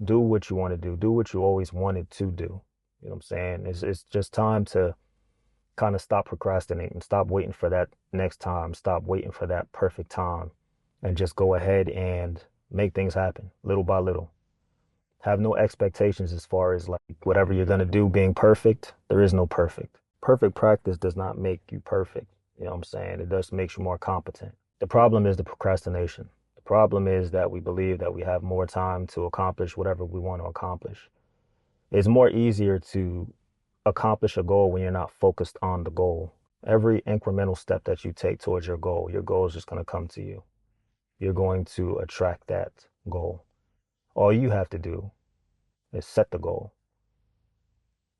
Do what you want to do. Do what you always wanted to do. You know what I'm saying? It's just time to kind of stop procrastinating, stop waiting for that next time, stop waiting for that perfect time, and just go ahead and make things happen little by little. Have no expectations as far as like whatever you're going to do being perfect. There is no perfect. Perfect practice does not make you perfect. You know what I'm saying? It just makes you more competent. The problem is the procrastination. The problem is that we believe that we have more time to accomplish whatever we want to accomplish. It's more easier to accomplish a goal when you're not focused on the goal. Every incremental step that you take towards your goal is just going to come to you. You're going to attract that goal. All you have to do is set the goal,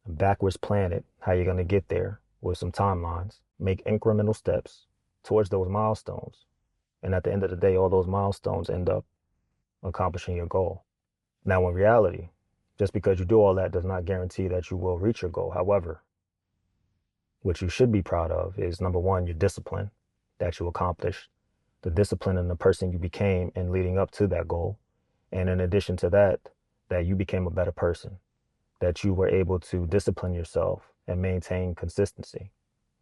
backwards plan it, how you're going to get there with some timelines, make incremental steps towards those milestones. And at the end of the day, all those milestones end up accomplishing your goal. Now, in reality, just because you do all that does not guarantee that you will reach your goal. However, what you should be proud of is number one, your discipline that you accomplished, the discipline and the person you became in leading up to that goal. And in addition to that, that you became a better person, that you were able to discipline yourself and maintain consistency.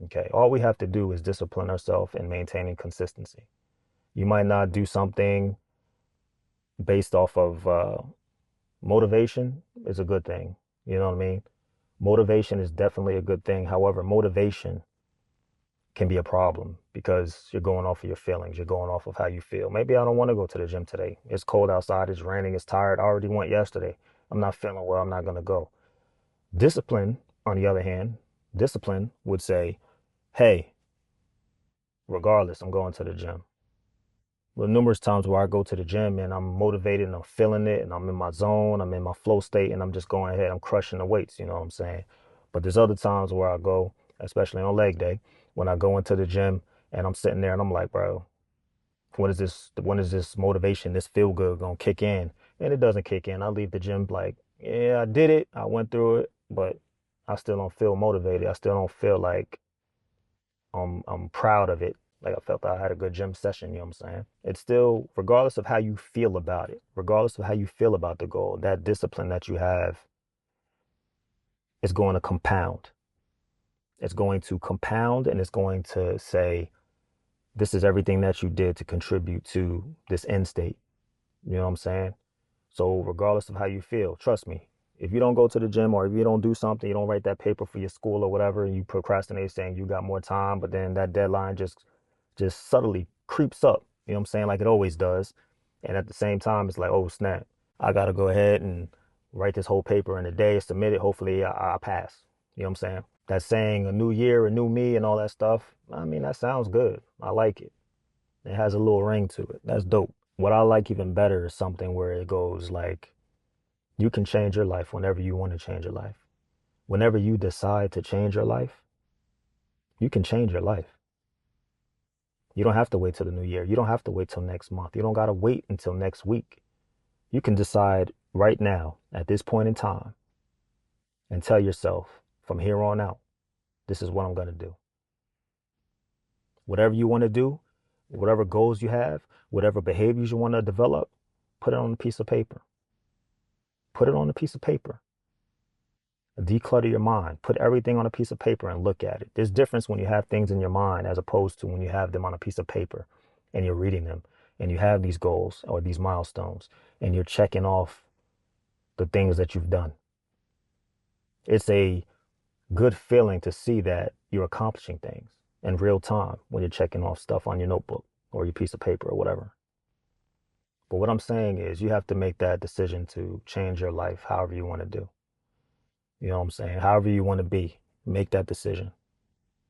Okay. All we have to do is discipline ourselves in maintaining consistency. You might not do something based off of motivation is a good thing. You know what I mean? Motivation is definitely a good thing. However, motivation can be a problem because you're going off of your feelings. You're going off of how you feel. Maybe I don't want to go to the gym today. It's cold outside. It's raining. It's tired. I already went yesterday. I'm not feeling well. I'm not going to go. Discipline, on the other hand, discipline would say, hey, regardless, I'm going to the gym. Well, numerous times where I go to the gym and I'm motivated and I'm feeling it and I'm in my zone, I'm in my flow state and I'm just going ahead, I'm crushing the weights, you know what I'm saying? But there's other times where I go, especially on leg day, when I go into the gym and I'm sitting there and I'm like, bro, when is this motivation, this feel good gonna kick in? And it doesn't kick in. I leave the gym like, yeah, I did it. I went through it, but I still don't feel motivated. I still don't feel like I'm proud of it. Like I felt I had a good gym session, you know what I'm saying? It's still, regardless of how you feel about it, regardless of how you feel about the goal, that discipline that you have is going to compound. It's going to compound and it's going to say, this is everything that you did to contribute to this end state. You know what I'm saying? So regardless of how you feel, trust me, if you don't go to the gym or if you don't do something, you don't write that paper for your school or whatever, and you procrastinate saying you got more time, but then that deadline just subtly creeps up, you know what I'm saying? Like it always does. And at the same time, it's like, oh snap, I gotta go ahead and write this whole paper in a day, submit it. Hopefully I pass. You know what I'm saying? That saying a new year, a new me and all that stuff. I mean, that sounds good. I like it. It has a little ring to it. That's dope. What I like even better is something where it goes like, you can change your life whenever you want to change your life. Whenever you decide to change your life, you can change your life. You don't have to wait till the new year. You don't have to wait till next month. You don't got to wait until next week. You can decide right now at this point in time and tell yourself from here on out, this is what I'm going to do. Whatever you want to do, whatever goals you have, whatever behaviors you want to develop, put it on a piece of paper. Put it on a piece of paper. Declutter your mind. Put everything on a piece of paper and look at it. There's difference when you have things in your mind as opposed to when you have them on a piece of paper and you're reading them and you have these goals or these milestones and you're checking off the things that you've done. It's a good feeling to see that you're accomplishing things in real time when you're checking off stuff on your notebook or your piece of paper or whatever. But what I'm saying is you have to make that decision to change your life however you want to do. You know what I'm saying? However you want to be, make that decision.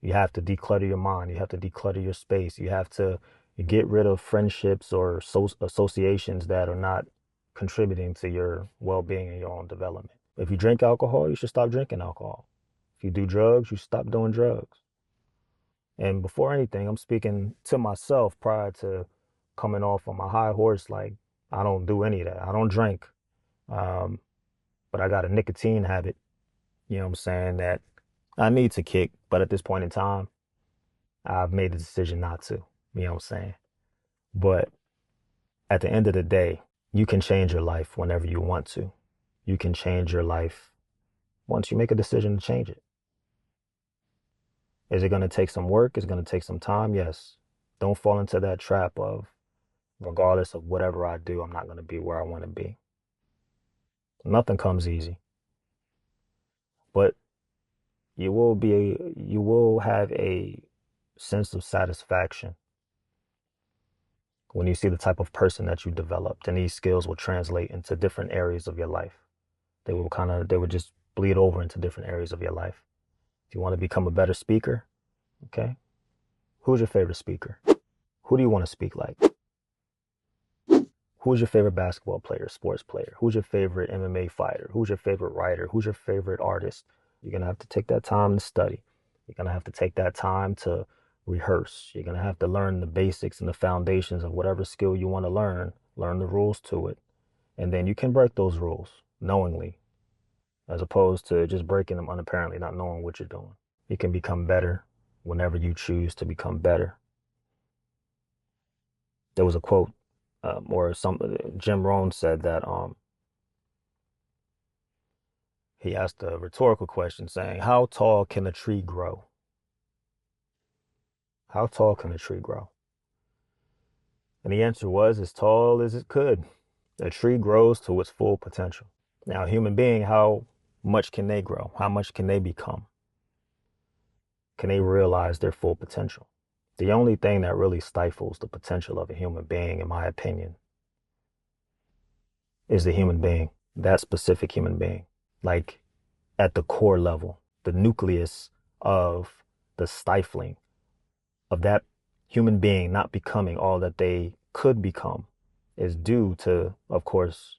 You have to declutter your mind. You have to declutter your space. You have to get rid of friendships or associations that are not contributing to your well-being and your own development. If you drink alcohol, you should stop drinking alcohol. If you do drugs, you should stop doing drugs. And before anything, I'm speaking to myself prior to coming off on my high horse. Like, I don't do any of that. I don't drink. Um, but I got a nicotine habit, you know what I'm saying, that I need to kick. But at this point in time, I've made the decision not to, you know what I'm saying? But at the end of the day, you can change your life whenever you want to. you can change your life once you make a decision to change it. Is it going to take some work? Is it going to take some time? Yes. Don't fall into that trap of, regardless of whatever I do, I'm not going to be where I want to be. Nothing comes easy, but you will have a sense of satisfaction when you see the type of person that you developed, and these skills will translate into different areas of your life. They will just bleed over into different areas of your life. If you want to become a better speaker, okay, who's your favorite speaker? Who do you want to speak like? Who's your favorite basketball player, sports player? Who's your favorite MMA fighter? Who's your favorite writer? Who's your favorite artist? You're going to have to take that time to study. You're going to have to take that time to rehearse. You're going to have to learn the basics and the foundations of whatever skill you want to learn the rules to it. And then you can break those rules knowingly, as opposed to just breaking them unapparently, not knowing what you're doing. You can become better whenever you choose to become better. There was a quote, or some Jim Rohn said that he asked a rhetorical question saying, "How tall can a tree grow? How tall can a tree grow?" And the answer was, as tall as it could. A tree grows to its full potential. Now, a human being, how much can they grow? How much can they become? Can they realize their full potential? The only thing that really stifles the potential of a human being, in my opinion, is the human being, that specific human being. Like at the core level, the nucleus of the stifling of that human being not becoming all that they could become is due to, of course,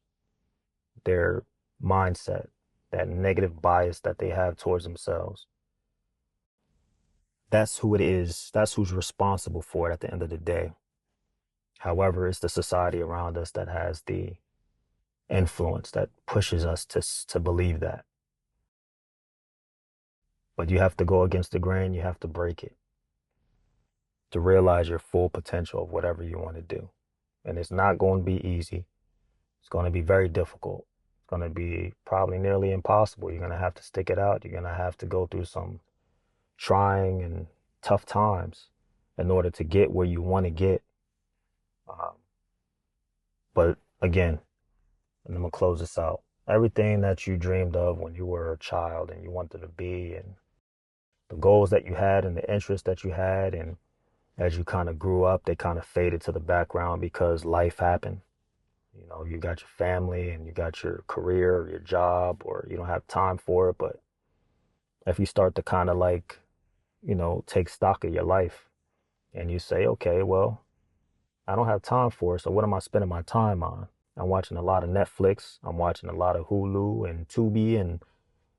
their mindset, that negative bias that they have towards themselves. That's who it is. That's who's responsible for it at the end of the day. However, it's the society around us that has the influence that pushes us to believe that. But you have to go against the grain. You have to break it to realize your full potential of whatever you want to do. And it's not going to be easy. It's going to be very difficult. It's going to be probably nearly impossible. You're going to have to stick it out. You're going to have to go through some trying and tough times in order to get where you want to get. Um, but again, and I'm going to close this out. Everything that you dreamed of when you were a child and you wanted to be, and the goals that you had and the interests that you had, and as you kind of grew up, they kind of faded to the background because life happened. You know, you got your family and you got your career or your job, or you don't have time for it. But if you start to kind of like, take stock of your life and you say, okay, well, I don't have time for it. So what am I spending my time on? I'm watching a lot of Netflix. I'm watching a lot of Hulu and Tubi, and,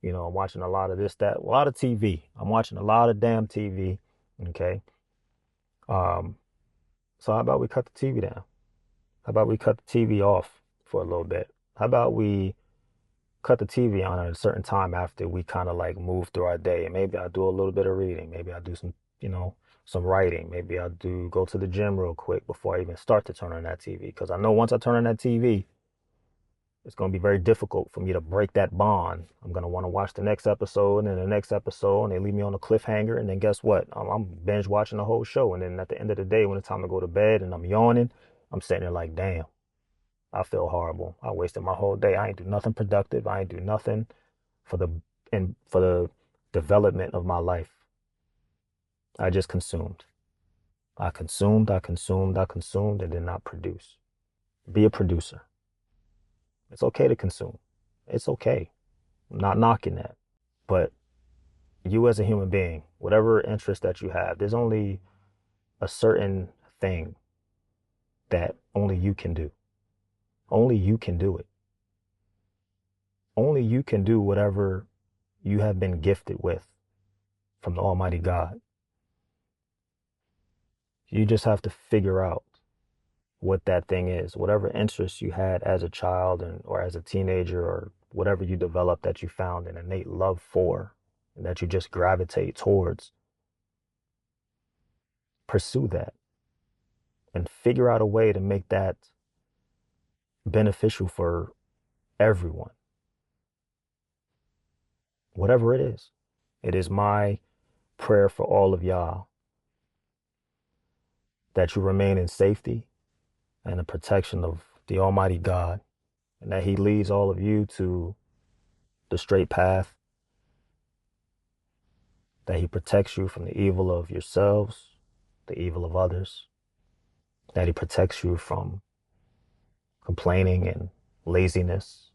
I'm watching a lot of this, that, a lot of TV. I'm watching a lot of damn TV. Okay. Um, so how about we cut the TV down? How about we cut the TV off for a little bit? How about we cut the TV on at a certain time after we kind of like move through our day? And maybe I'll do a little bit of reading. Maybe I'll do some writing. Maybe I'll go to the gym real quick before I even start to turn on that TV. Because I know once I turn on that TV, it's going to be very difficult for me to break that bond. I'm going to want to watch the next episode and the next episode, and they leave me on a cliffhanger. And then guess what? I'm binge watching the whole show. And then at the end of the day, when it's time to go to bed and I'm yawning, I'm sitting there like, damn, I feel horrible. I wasted my whole day. I ain't do nothing productive. I ain't do nothing for the development of my life. I just consumed. I consumed, I consumed, I consumed, and did not produce. Be a producer. It's okay to consume. It's okay. I'm not knocking that. But you as a human being, whatever interest that you have, there's only a certain thing that only you can do. Only you can do it. Only you can do whatever you have been gifted with from the Almighty God. You just have to figure out what that thing is, whatever interests you had as a child or as a teenager, or whatever you developed that you found an innate love for and that you just gravitate towards. Pursue that and figure out a way to make that beneficial for everyone. whatever it is. It is my prayer for all of y'all that you remain in safety and the protection of the Almighty God, and that He leads all of you to the straight path, that He protects you from the evil of yourselves, the evil of others, that He protects you from complaining and laziness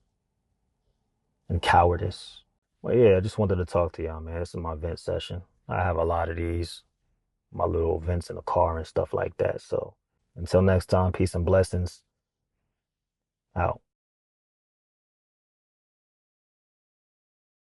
and cowardice. Well, yeah, I just wanted to talk to y'all, man. This is my vent session. I have a lot of these, my little vents in the car and stuff like that. So until next time, peace and blessings out.